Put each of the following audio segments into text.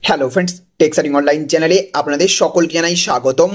Hello friends, টেক্সারিং online চ্যানেলে আপনাদের সকলকে জানাই স্বাগতম।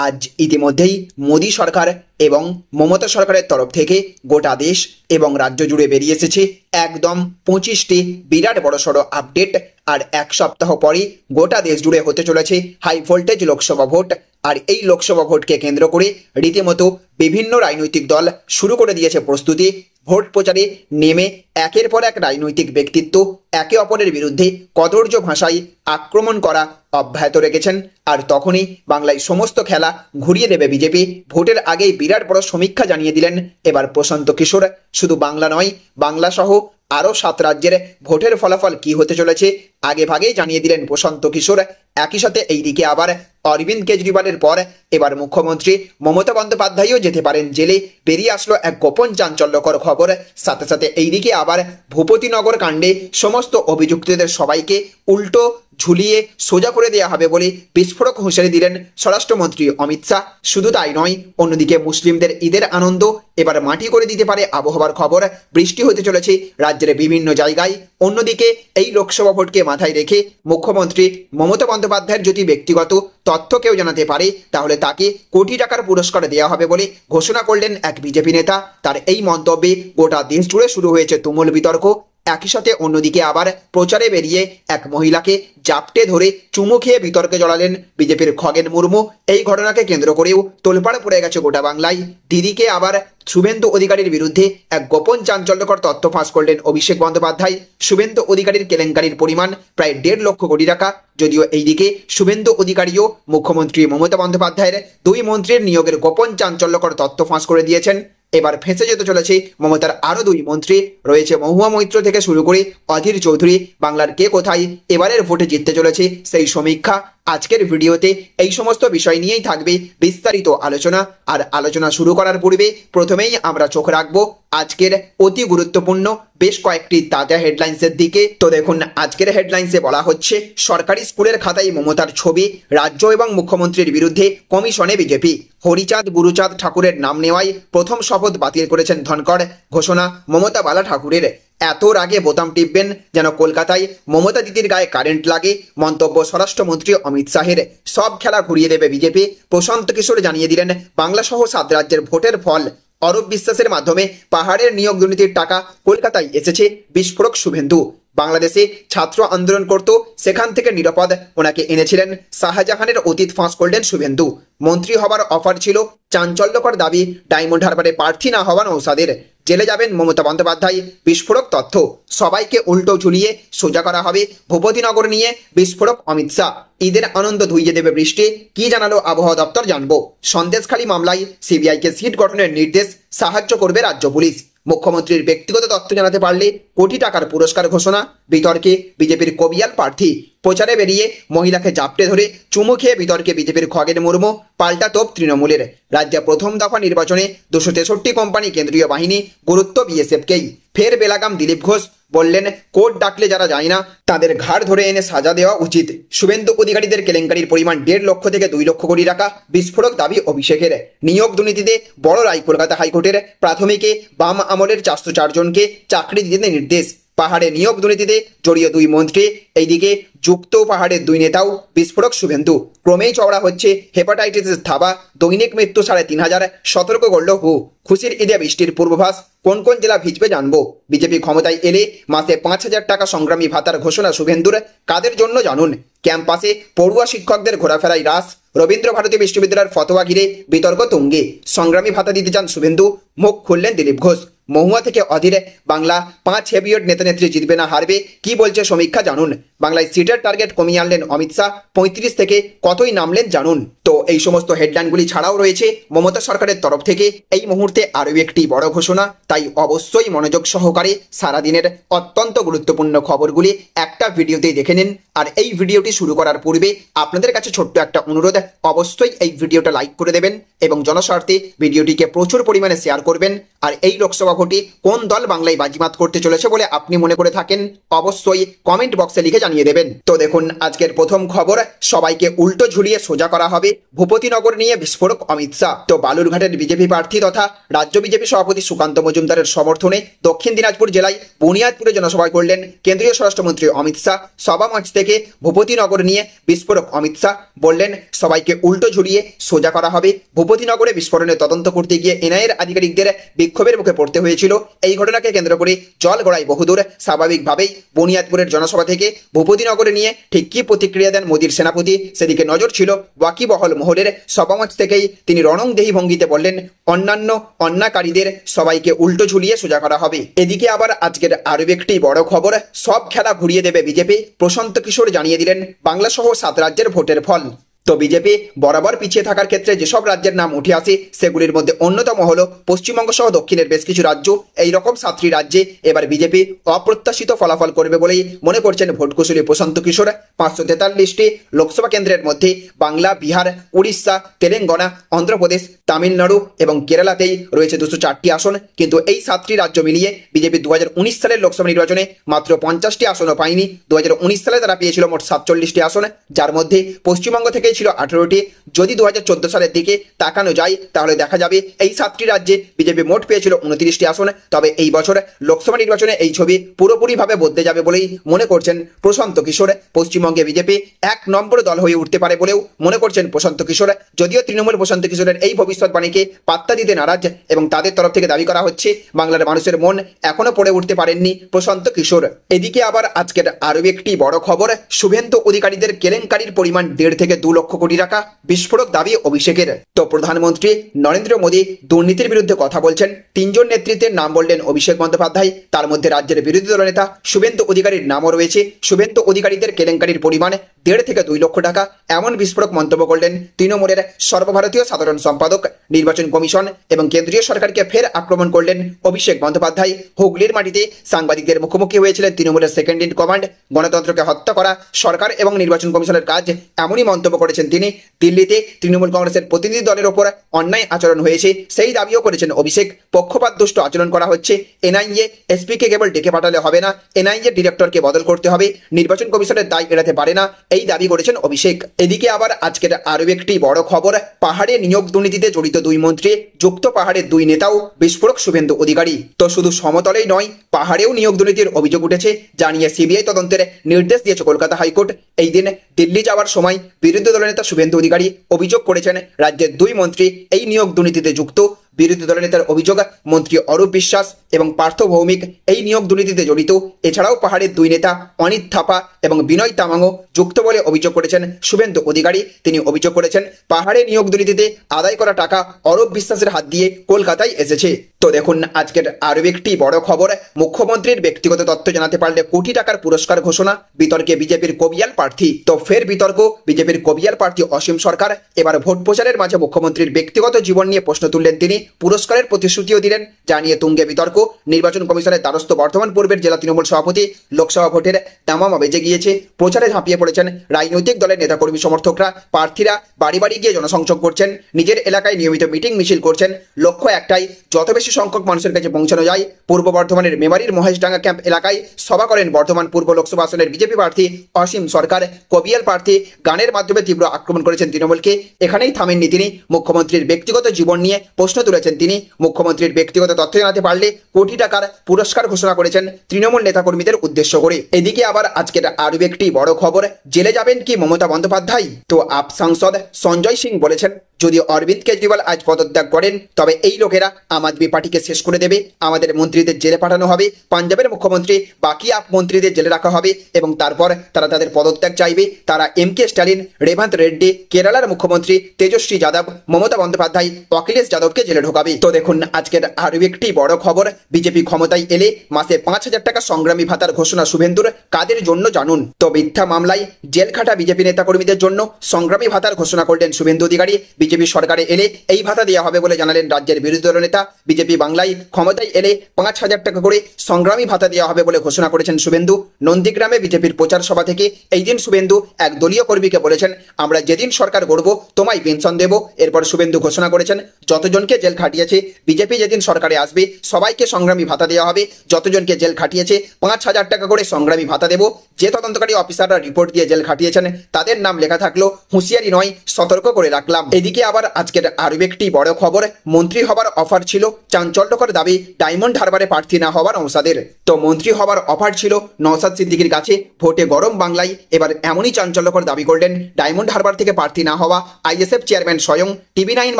আজ ইতিমধ্যেই মোদী সরকার এবং মমতা সরকারের তরফ থেকে গোটা দেশ এবং রাজ্য জুড়ে বেরিয়ে এসেছে একদম 25টি বিরাট বড়সড় আপডেট। আর এক সপ্তাহ পরে গোটা দেশ জুড়ে হতে চলেছে হাই ভোল্টেজ লোকসভা ভোট। আর এই লোকসভা ভোটকে কেন্দ্র করে রীতিমতো বিভিন্ন রাজনৈতিক দল শুরু করে দিয়েছে প্রস্তুতি। ভোট প্রচারে নেমে একের পর এক রাজনৈতিক ব্যক্তিত্ব একে অপরের বিরুদ্ধে কদর্য ভাষায় আক্রমণ করা অব্যাহত রেখেছেন। আর তখনই বাংলায় সমস্ত খেলা ঘুরিয়ে দেবে বিজেপি। ভোটের আগেই বিরাট বড় সমীক্ষা জানিয়ে দিলেন এবার প্রশান্ত কিশোর। শুধু বাংলা নয়, বাংলা সহ আরও 7 রাজ্যের ভোটের ফলাফল কি হতে চলেছে আগে ভাগেই জানিয়ে দিলেন প্রশান্ত কিশোর। একই সাথে এইদিকে আবার অরবিন্দ কেজরিওয়ালের পর এবার মুখ্যমন্ত্রী মমতা বন্দ্যোপাধ্যায়ও যেতে পারেন জেলে। বেরিয়ে আসলো এক গোপন চাঞ্চল্যকর খবর। সাথে সাথে এইদিকে আবার ভূপতিনগর কাণ্ডে সমস্ত অভিযুক্তদের সবাইকে উল্টো ঝুলিয়ে সোজা করে দেওয়া হবে বলে বিস্ফোরক হুঁশিয়ারি দিলেন স্বরাষ্ট্রমন্ত্রী অমিত শাহ। শুধু তাই নয়, অন্যদিকে মুসলিমদের ঈদের আনন্দ এবার মাটি করে দিতে পারে আবহাওয়ার খবর। বৃষ্টি হতে চলেছে রাজ্যের বিভিন্ন জায়গায়। অন্যদিকে এই লোকসভা ভোটকে মাথায় রেখে মুখ্যমন্ত্রী মমতা বন্দ্যোপাধ্যায়ের যদি ব্যক্তিগত তথ্য কেউ জানাতে পারে তাহলে তাকে কোটি টাকার পুরস্কার দেওয়া হবে বলে ঘোষণা করলেন এক বিজেপি নেতা। তার এই মন্তব্যে গোটা দেশ জুড়ে শুরু হয়েছে তুমুল বিতর্ক। একই সাথে অন্যদিকে আবার প্রচারে বেরিয়ে এক মহিলাকে জাপটে ধরে চুমু খেয়ে বিতর্কে জড়ালেন বিজেপির খগেন মুর্মু। এই ঘটনাকে কেন্দ্র করেও তোলপাড় পড়ে গেছে গোটা বাংলায়। দিদিকে আবার শুভেন্দু অধিকারীর বিরুদ্ধে এক গোপন চাঞ্চল্যকর তথ্য ফাঁস করলেন অভিষেক বন্দ্যোপাধ্যায়। শুভেন্দু অধিকারীর কেলেঙ্কারির পরিমাণ প্রায় 1.5 লক্ষ কোটি টাকা। যদিও এইদিকে শুভেন্দু অধিকারীও মুখ্যমন্ত্রী মমতা বন্দ্যোপাধ্যায়ের 2 মন্ত্রীর নিয়োগের গোপন চাঞ্চল্যকর তথ্য ফাঁস করে দিয়েছেন। এবার ফেঁসে যেতে চলেছে মমতার আরো 2 মন্ত্রী। রয়েছে মহুয়া মৈত্র থেকে শুরু করে অধীর চৌধুরী। বাংলার কে কোথায় এবারের ভোটে জিততে চলেছে সেই সমীক্ষা। আজকের ভিডিওতে এই সমস্ত বিষয় নিয়েই থাকবে বিস্তারিত আলোচনা। আর আলোচনা শুরু করার পূর্বে প্রথমেই আমরা চোখ রাখবো আজকের অতি গুরুত্বপূর্ণ বেশ কয়েকটি তাজা হেডলাইন্সের দিকে। তো দেখুন, আজকের হেডলাইন্সে বলা হচ্ছে সরকারি স্কুলের খাতায় মমতার ছবি, রাজ্য এবং মুখ্যমন্ত্রীর বিরুদ্ধে কমিশনে বিজেপি। হরিচাঁদ গুরুচাঁদ ঠাকুরের নাম নেওয়ায় প্রথম শপথ বাতিল করেছেন ধনকড়। ঘোষণা মমতা বালা ঠাকুরের। এত রাগে বোতাম টিপবেন যেন কলকাতায় মমতা দিদির গায়ে কারেন্ট লাগে। মন্তব্য স্বরাষ্ট্রমন্ত্রী অমিত শাহের। সব খেলা ঘুরিয়ে দেবে বিজেপি। প্রশান্ত কিশোর জানিয়ে দিলেন বাংলা সহ 7 রাজ্যের ভোটের ফল। অরূপ বিশ্বাসের মাধ্যমে পাহাড়ের নিয়োগ দুর্নীতির টাকা কলকাতায় এসেছে। বিস্ফোরক শুভেন্দু। বাংলাদেশে ছাত্র আন্দোলন করত, সেখান থেকে নিরাপদ ওনাকে এনেছিলেন। শাহজাহানের অতীত ফাঁস করলেন শুভেন্দু। মন্ত্রী হবার অফার ছিল। চাঞ্চল্যকর দাবি ডায়মন্ড হারবারে প্রার্থী না হওয়া নৌসাদের। জেলে যাবেন মমতা বন্দ্যোপাধ্যায়। বিস্ফোরক তথ্য। সবাইকে উল্টো ঝুলিয়ে সোজা করা হবে। ভূপতিনগর নিয়ে বিস্ফোরক অমিত শাহ। ঈদের আনন্দ ধুইয়ে দেবে বৃষ্টি। কি জানালো আবহাওয়া দপ্তর জানবো। সন্দেশখালী মামলায় সিবিআইকে সিট গঠনের নির্দেশ। সাহায্য করবে রাজ্য পুলিশ। মুখ্যমন্ত্রীর ব্যক্তিগত তথ্য জানাতে পারলে কোটি টাকার পুরস্কার ঘোষণা। বিতর্কে বিজেপির কবিয়াল প্রার্থী। প্রচারে বেরিয়ে মহিলাকে জাপটে ধরে চুমু খেয়ে বিতর্কে বিজেপির খগেন মুর্মু। পাল্টা তোপ তৃণমূলের। রাজ্যে প্রথম দফা নির্বাচনে 263 কোম্পানি কেন্দ্রীয় বাহিনী। গুরুত্ব বিএসএফকেই। ফের বেলাগাম দিলীপ ঘোষ। বললেন কোর্ট ডাকলে যারা যায় না তাদের ঘাড় ধরে এনে সাজা দেওয়া উচিত। শুভেন্দু অধিকারীদের কেলেঙ্কারির পরিমাণ 1.5 লক্ষ থেকে 2 লক্ষ কোটি টাকা। বিস্ফোরক দাবি অভিষেকের। নিয়োগ দুর্নীতিতে বড় রায় কলকাতা হাইকোর্টের। প্রাথমিকে বাম আমলের 404 জনকে চাকরি দিতে নির্দেশ। পাহাড়ে নিয়োগ দুর্নীতিতে জড়িয়ে 2 মন্ত্রী। এইদিকে যুক্ত পাহাড়ের 2 নেতাও। বিস্ফোরক শুভেন্দু। ক্রমেই চওড়া হচ্ছে হেপাটাইটিসের থাবা। দৈনিক মৃত্যু 3,500। সতর্ক করল হু। খুশির ঈদে বৃষ্টির পূর্বাভাস। কোন কোন জেলা ভিজবে জানবো। বিজেপি ক্ষমতায় এলে মাসে 5,000 টাকা সংগ্রামী ভাতার ঘোষণা শুভেন্দুর। কাদের জন্য জানুন। ক্যাম্পাসে পড়ুয়া শিক্ষকদের ঘোরাফেরায় হ্রাস। রবীন্দ্র ভারতী বিশ্ববিদ্যালয়ের ফতোয়া ঘিরে বিতর্ক তুঙ্গে। সংগ্রামী ভাতা দিতে চান শুভেন্দু। মুখ খুললেন দিলীপ ঘোষ। মহুয়া থেকে অধীরে বাংলা 5 হেভিওয়েট নেতা নেত্রী জিতবে না হারবে। কি বলছে সমীক্ষা জানুন। বাংলায় সিটের টার্গেট কমিয়ে আনলেন অমিত শাহ। 35 থেকে কতই নামলেন জানুন। তো এই সমস্ত হেডলাইনগুলি ছাড়াও রয়েছে মমতা সরকারের তরফ থেকে এই মুহূর্তে আরও একটি বড় ঘোষণা। তাই অবশ্যই মনোযোগ সহকারে সারাদিনের অত্যন্ত গুরুত্বপূর্ণ খবরগুলি একটা ভিডিওতেই দেখে নিন। আর এই ভিডিওটি শুরু করার পূর্বে আপনাদের কাছে ছোট্ট একটা অনুরোধ, অবশ্যই এই ভিডিওটা লাইক করে দেবেন এবং জনস্বার্থে ভিডিওটিকে প্রচুর পরিমাণে শেয়ার করবেন। আর এই লোকসভা লোকসভা ভোটে কোন দল বাংলায় বাজিমাত করতে চলেছে বলে আপনি মনে করে থাকেন অবশ্যই কমেন্ট বক্সে লিখে জানিয়ে দেবেন। তো দেখুন আজকের প্রথম খবর, সবাইকে উল্টো ঝুলিয়ে সোজা করা হবে, ভূপতিনগর নিয়ে বিস্ফোরক অমিত শাহ। তো বালুরঘাটের বিজেপি প্রার্থী তথা রাজ্য বিজেপি সভাপতি সুকান্ত মজুমদারের সমর্থনে দক্ষিণ দিনাজপুর জেলায় বুনিয়াদপুরে জনসভায় করলেন কেন্দ্রীয় স্বরাষ্ট্রমন্ত্রী অমিত শাহ। সভা মঞ্চ থেকে ভূপতিনগর নিয়ে বিস্ফোরক অমিত শাহ বললেন, সবাইকে উল্টো ঝুলিয়ে সোজা করা হবে। ভূপতিনগরে বিস্ফোরণের তদন্ত করতে গিয়ে এনআইএর আধিকারিকদের বিক্ষোভের মুখে পড়তে হয়েছিল। এই ঘটনাকে কেন্দ্র করে জল গড়ায় বহুদূর। স্বাভাবিকভাবেই বুনিয়াদপুরের জনসভা থেকে ভূপতিনগরে নিয়ে ঠিক কি প্রতিক্রিয়া দেন মোদীর সেনাপতি, সেদিকে নজর ছিল ওয়াকিবহল মহলের। সভামঞ্চ থেকেই তিনি রণংদেহী ভঙ্গিতে বললেন, অন্যান্য অন্যাকারীদের সবাইকে উল্টো ঝুলিয়ে সোজা করা হবে। এদিকে আবার আজকের আরও একটি বড় খবর, সব খেলা ঘুরিয়ে দেবে বিজেপি। প্রশান্ত কিশোর জানিয়ে দিলেন বাংলা সহ 7 রাজ্যের ভোটের ফল। তো বিজেপি বরাবর পিছিয়ে থাকার ক্ষেত্রে যেসব রাজ্যের নাম উঠে আসে সেগুলির মধ্যে অন্যতম হল পশ্চিমবঙ্গ সহ দক্ষিণের বেশ কিছু রাজ্য। এই রকম 7টি রাজ্যে এবার বিজেপি অপ্রত্যাশিত ফলাফল করবে বলেই মনে করছেন ভোটকুশলী প্রশান্ত কিশোর। 543টি লোকসভা কেন্দ্রের মধ্যে বাংলা, বিহার, উড়িষ্যা, তেলেঙ্গানা, অন্ধ্রপ্রদেশ, তামিলনাড়ু এবং কেরালাতেই রয়েছে 204টি আসন। কিন্তু এই 7টি রাজ্য মিলিয়ে বিজেপি 2019 সালের লোকসভা নির্বাচনে মাত্র 50টি আসনও পায়নি। 2019 সালে তারা পেয়েছিল মোট 47টি আসন, যার মধ্যে পশ্চিমবঙ্গ থেকে ছিল 18টি। যদি 2014 সালের দিকে তাকানো যায় তাহলে দেখা যাবে এই 7টি রাজ্যে বিজেপি মোট পেয়েছিল 29টি আসন। তবে এই বছর লোকসভা নির্বাচনে এই ছবি পুরোপুরিভাবে বদলে যাবে বলেই মনে করছেন প্রশান্ত কিশোর। পশ্চিমবঙ্গে বিজেপি 1 নম্বর দল হয়ে উঠতে পারে বলেও মনে করছেন প্রশান্ত কিশোর। যদিও তৃণমূল প্রশান্ত কিশোরের এই ভবিষ্যৎবাণীকে পাত্তা দিতে নারাজ এবং তাদের তরফ থেকে দাবি করা হচ্ছে বাংলার মানুষের মন এখনো পড়ে উঠতে পারেননি প্রশান্ত কিশোর। এদিকে আবার আজকের আরও একটি বড় খবর, শুভেন্দু অধিকারীদের কেলেঙ্কারির পরিমাণ 1.5 থেকে 2 লক্ষ কোটি টাকা, বিস্ফোরক দাবি অভিষেকের। তো প্রধানমন্ত্রী নরেন্দ্র মোদী দুর্নীতির বিরুদ্ধে কথা বলছেন। 3 জন নেতৃত্বের নাম বললেন অভিষেক বন্দ্যোপাধ্যায়, তার মধ্যে রাজ্যের বিরোধী দলনেতা শুভেন্দু অধিকারীর নামও রয়েছে। শুভেন্দু অধিকারীদের কেলেঙ্কারির পরিমাণ 1.5 থেকে 2 লক্ষ টাকা, এমন বিস্ফোরক মন্তব্য করলেন তৃণমূলের সর্বভারতীয় সাধারণ সম্পাদক। নির্বাচন কমিশন এবং কেন্দ্রীয় সরকারকে ফের আক্রমণ করলেন অভিষেক বন্দ্যোপাধ্যায়। হুগলির মাটিতে সাংবাদিকদের মুখোমুখি হয়েছিলেন তৃণমূলের সেকেন্ড ইন কমান্ড। গণতন্ত্রকে হত্যা করা সরকার এবং নির্বাচন কমিশনের কাজ, এমনই মন্তব্য করেছেন তিনি। দিল্লিতে তৃণমূল কংগ্রেসের প্রতিনিধি দলের ওপর অন্যায় আচরণ হয়েছে সেই দাবিও করেছেন অভিষেক। পক্ষপাতদুষ্ট আচরণ করা হচ্ছে। এনআইএ এসপিকে কেবল ডেকে পাঠালে হবে না, এনআইএ ডিরেক্টরকে বদল করতে হবে। নির্বাচন কমিশনের দায় এড়াতে পারে না, এই দাবি করেছেন অভিষেক। এদিকে আবার আজকের আরও একটি বড় খবর, পাহাড়ে নিয়োগ দুর্নীতিতে জড়িত 2 মন্ত্রী, যুক্ত পাহাড়ের 2 নেতাও, বিস্ফোরক শুভেন্দু অধিকারী। তো শুধু সমতলেই নয়, পাহাড়েও নিয়োগ দুর্নীতির অভিযোগ উঠেছে, জানিয়ে সিবিআই তদন্তের নির্দেশ দিয়েছে কলকাতা হাইকোর্ট। এই দিন দিল্লি যাওয়ার সময় বিরোধী দলনেতা শুভেন্দু অধিকারী অভিযোগ করেছেন রাজ্যের 2 মন্ত্রী এই নিয়োগ দুর্নীতিতে যুক্ত। বিরোধী দলনেতার অভিযোগ, মন্ত্রী অরূপ বিশ্বাস এবং পার্থ ভৌমিক এই নিয়োগ দুর্নীতিতে জড়িত। এছাড়াও পাহাড়ের 2 নেতা অনিত থাপা এবং বিনয় তামাংও যুক্ত বলে অভিযোগ করেছেন শুভেন্দু অধিকারী। তিনি অভিযোগ করেছেন পাহাড়ে নিয়োগ দুর্নীতিতে আদায় করা টাকা অরূপ বিশ্বাসের হাত দিয়ে কলকাতায় এসেছে। তো দেখুন আজকের আরও একটি বড় খবর, মুখ্যমন্ত্রীর ব্যক্তিগত তথ্য জানাতে পারলে কোটি টাকার পুরস্কার ঘোষণা, বিতর্কে বিজেপির কবিয়াল প্রার্থী। তো ফের বিতর্ক, বিজেপির কবিয়াল প্রার্থী অসীম সরকার এবার ভোট প্রচারের মাঝে মুখ্যমন্ত্রীর ব্যক্তিগত জীবন নিয়ে প্রশ্ন তুললেন তিনি। পুরস্কারের প্রতিশ্রুতিও দিলেন, জানিয়ে তুঙ্গে বিতর্ক। নির্বাচন কমিশনের দ্বারস্থ বর্ধমান পূর্বের জেলা তৃণমূল সভাপতি। লোকসভা ভোটের দামামা বেজে গিয়েছে, প্রচারে ঝাঁপিয়ে পড়েছেন রাজনৈতিক দলের নেতাকর্মী সমর্থকরা। প্রার্থীরা বাড়ি বাড়ি গিয়ে জনসংযোগ করছেন, নিজের এলাকায় নিয়মিত মিটিং মিছিল করছেন। লক্ষ্য একটাই, যত বেশি সংখ্যক মানুষের কাছে পৌঁছানো যায়। পূর্ব বর্ধমানের মেমারির মহেশডাঙ্গা ক্যাম্প এলাকায় সভা করেন বর্ধমান পূর্ব লোকসভা আসনের বিজেপি প্রার্থী অসীম সরকার। কবিয়াল প্রার্থী গানের মাধ্যমে তীব্র আক্রমণ করেছেন তৃণমূলকে। এখানেই থামেননি তিনি, মুখ্যমন্ত্রীর ব্যক্তিগত জীবন নিয়ে প্রশ্ন তুলেছেন তিনি। মুখ্যমন্ত্রীর ব্যক্তিগত তথ্য জানাতে পারলে কোটি টাকার পুরস্কার ঘোষণা করেছেন তৃণমূল নেতাকর্মীদের উদ্দেশ্য করে। এদিকে আবার আজকের আরও একটি বড় খবর, জেলে যাবেন কি মমতা বন্দ্যোপাধ্যায়? তো আপ সাংসদ সঞ্জয় সিং বলেছেন, যদি অরবিন্দ কেজরিওয়াল আজ পদত্যাগ করেন তবে এই লোকেরা আম আদমি পার্টিকে শেষ করে দেবে। আমাদের মন্ত্রীদের জেলে পাঠানো হবে, পাঞ্জাবের মুখ্যমন্ত্রী বাকি আপ মন্ত্রীদের জেলে রাখা হবে এবং তারপর তারা তাদের পদত্যাগ চাইবে। তারা এমকে স্ট্যালিন, রেভান্ত রেড্ডি, কেরালার মুখ্যমন্ত্রী তেজস্বী যাদব, মমতা বন্দ্যোপাধ্যায়, অখিলেশ যাদবকে জেলে ঢোকাবে। তো দেখুন আজকের আরও একটি বড় খবর, বিজেপি ক্ষমতায় এলে মাসে 5,000 টাকা সংগ্রামী ভাতার ঘোষণা শুভেন্দুর, কাদের জন্য জানুন। তো মিথ্যা মামলায় জেল খাটা বিজেপি নেতাকর্মীদের জন্য সংগ্রামী ভাতার ঘোষণা করলেন শুভেন্দু অধিকারী। বিজেপি সরকারে এলে এই ভাতা দেওয়া হবে বলে জানালেন রাজ্যের বিরোধী দলনেতা। বিজেপি বাংলায় ক্ষমতায় এলে 5,000 টাকা করে সংগ্রামী ভাতা দেওয়া হবে বলে ঘোষণা করেছেন শুভেন্দু। নন্দীগ্রামে বিজেপির প্রচার সভা থেকে এই দিন শুভেন্দু এক দলীয় কর্মীকে বলেছেন, আমরা যেদিন সরকার গড়ব তোমায় পেনশন দেব। এরপর শুভেন্দু ঘোষণা করেছেন, যতজনকে জেল খাটিয়েছে বিজেপি যেদিন সরকারে আসবে সবাইকে সংগ্রামী ভাতা দেওয়া হবে। যতজনকে জেল খাটিয়েছে 5,000 টাকা করে সংগ্রামী ভাতা দেব। যে তদন্তকারী অফিসাররা রিপোর্ট দিয়ে জেল খাটিয়েছেন তাদের নাম লেখা থাকলো, হুঁশিয়ারি নয় সতর্ক করে রাখলাম। এদিকে আবার আজকের আরও একটি বড় খবর, মন্ত্রী হবার অফার ছিল, চাঞ্চল্যকর দাবি ডায়মন্ড হারবারে প্রার্থী না হওয়ার নওশাদের। তো মন্ত্রী হবার অফার ছিল নওশাদ সিদ্দিকীর কাছে, ভোটে গরম বাংলায় এবার এমনই চাঞ্চল্যকর দাবি করলেন ডায়মন্ড হারবার থেকে প্রার্থী না হওয়া আইএসএফ চেয়ারম্যান স্বয়ং। TV9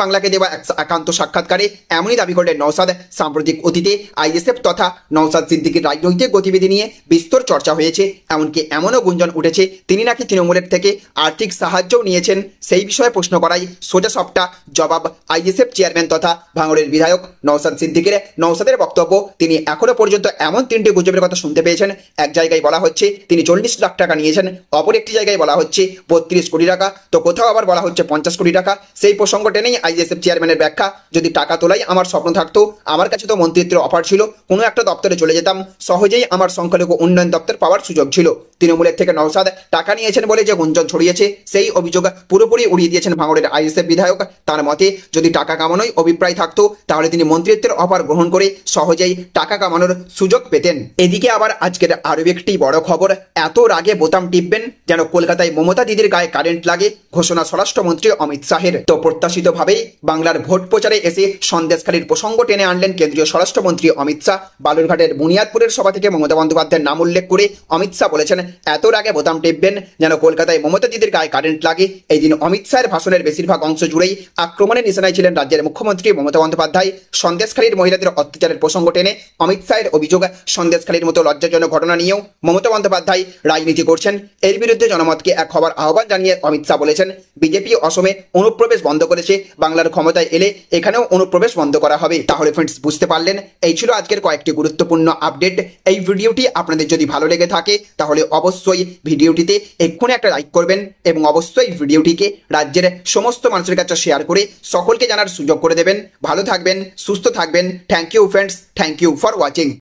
বাংলাকে দেওয়া একান্ত সাক্ষাৎকারে এমনই দাবি করলেন নওশাদ। সাম্প্রতিক অতীতে আইএসএফ তথা নওশাদ সিদ্দিকীর রাজনৈতিক গতিবিধি নিয়ে বিস্তর চর্চা হয়েছে। এমনকি এমনও গুঞ্জন উঠেছে তিনি নাকি তৃণমূলের থেকে আর্থিক সাহায্যও নিয়েছেন। সেই বিষয়ে প্রশ্ন করাই সোজা সবটা জবাব আইএসএফ চেয়ারম্যান তথা ভাঙড়ের বিধায়ক নওশাদ সিদ্দিকীর। নওশাদের বক্তব্য, তিনি এখনো পর্যন্ত এমন 3টি গুজবের কথা শুনতে পেয়েছেন। এক জায়গায় বলা হচ্ছে তিনি 40 লাখ টাকা নিয়েছেন, অপর একটি জায়গায় বলা হচ্ছে 32 কোটি টাকা, তো কোথাও আবার বলা হচ্ছে 50 কোটি টাকা। সেই প্রসঙ্গ টেনেই আইএসএফ চেয়ারম্যানের ব্যাখ্যা, যদি টাকা তোলাই আমার স্বপ্ন থাকতো, আমার কাছে তো মন্ত্রিত্বের অফার ছিল, কোনো একটা দপ্তরে চলে যেতাম, সহজেই আমার সংখ্যালঘু উন্নয়ন দপ্তর পাওয়ার সুযোগ ছিল। তৃণমূলের থেকে নওশাদ টাকা নিয়েছেন বলে যে গুঞ্জন ছড়িয়েছে সেই অভিযোগ পুরোপুরি উড়িয়ে দিয়েছেন ভাঙড়ের আইএসএফ বিধায়ক। তার মতে যদি টাকা কামানোই অভিপ্রায় থাকতো তাহলে তিনি মন্ত্রিত্বের অফার গ্রহণ করে সহজেই টাকা কামানোর সুযোগ পেতেন। এদিকে আবার আজকের আরও একটি বড় খবর, এত রাগে বোতাম টিপবেন যেন কলকাতায় মমতা দিদির গায়ে কারেন্ট লাগে, ঘোষণা স্বরাষ্ট্রমন্ত্রী অমিত শাহের। তো প্রত্যাশিতভাবেই বাংলার ভোট প্রচারে এসে সন্দেশখালীর প্রসঙ্গ টেনে আনলেন কেন্দ্রীয় স্বরাষ্ট্রমন্ত্রী অমিত শাহ। বালুরঘাটের বুনিয়াদপুরের সভা থেকে মমতা বন্দ্যোপাধ্যায়ের নাম উল্লেখ করে অমিত শাহ বলেছেন, এত রাগে বোতাম টিপবেন যেন কলকাতায় মমতা দিদির গায়ে কারেন্ট লাগে। এই দিন অমিত শাহের ভাষণের বেশিরভাগ অংশ জুড়েই আক্রমণের নিশানায় ছিলেন রাজ্যের মুখ্যমন্ত্রী মমতা বন্দ্যোপাধ্যায়। সন্দেশখালীর মহিলাদের অত্যাচারের প্রসঙ্গ টেনে অমিত শাহের অভিযোগ, সন্দেশখালীর মতো লজ্জাজনক ঘটনা নিয়েও মমতা বন্দ্যোপাধ্যায় রাজনীতি করছেন। এর বিরুদ্ধে জনমতকে এক হবার আহ্বান জানিয়ে অমিত শাহ বলেছেন, বিজেপি অসমে অনুপ্রবেশ বন্ধ করেছে, বাংলার ক্ষমতায় এলে এখানেও অনুপ্রবেশ বন্ধ করা হবে। তাহলে ফ্রেন্ডস বুঝতে পারলেন, এই ছিল আজকের কয়েকটি গুরুত্বপূর্ণ আপডেট। এই ভিডিওটি আপনাদের যদি ভালো লেগে থাকে তাহলে অবশ্যই ভিডিওটিতে এক্ষুনি একটা লাইক করবেন এবং অবশ্যই ভিডিওটিকে রাজ্যের সমস্ত মানুষের কাছে শেয়ার করে সকলকে জানার সুযোগ করে দেবেন। ভালো থাকবেন, সুস্থ থাকবেন। Thank you friends, thank you for watching.